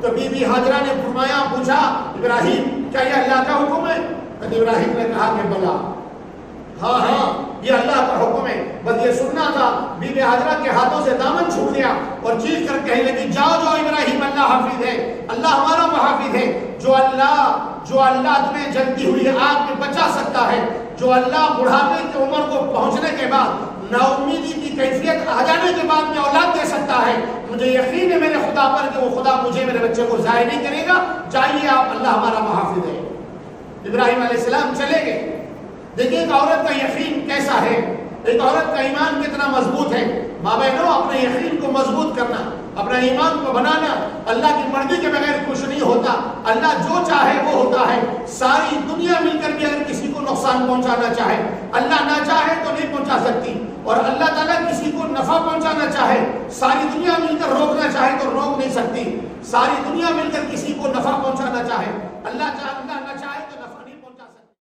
تو be be Hajra نے فرمایا، پوچھا ابراہیم کیا یہ اللہ کا حکم ہے؟ تو ابراہیم نے کہا کہ بلا، ہاں ہاں یہ اللہ کا حکم ہے، بس یہ سننا تھا۔ بی بی ہاجرہ کے ہاتھوں سے دامن چھوٹ گیا اور چیخ کر کہنے لگی، جاؤ جاؤ ابراہیم، اللہ حافظ ہے، اللہ ہمارا محافظ ہے۔ جو اللہ تمہیں جلتی ہوئی آگ میں بچا سکتا ہے، جو اللہ بڑھاپے کی عمر کو پہنچنے کے بعد، نا امیدی کی کیفیت آ جانے کے بعد میں اولاد دے سکتا ہے، مجھے یقین ہے میرے خدا پر کہ وہ خدا مجھے میرے بچے کو ضائع نہیں کرے گا، جائیے آپ، اللہ ہمارا محافظ ہے۔ ابراہیم علیہ السلام چلے گئے۔ دیکھیے ایک عورت کا یقین کیسا ہے، ایک عورت کا ایمان کتنا مضبوط ہے۔ ماں بہنوں، اپنے یقین کو مضبوط کرنا، اپنا ایمان کو بنانا، اللہ کی مرضی کے بغیر کچھ نہیں ہوتا۔ اللہ جو چاہے وہ ہوتا ہے۔ ساری دنیا مل کر بھی اگر کسی کو نقصان پہنچانا چاہے، اللہ نہ چاہے تو نہیں پہنچا سکتی، اور اللہ تعالیٰ کسی کو نفع پہنچانا چاہے، ساری دنیا مل کر روکنا چاہے تو روک نہیں سکتی۔ ساری دنیا مل کر کسی کو نفع پہنچانا چاہے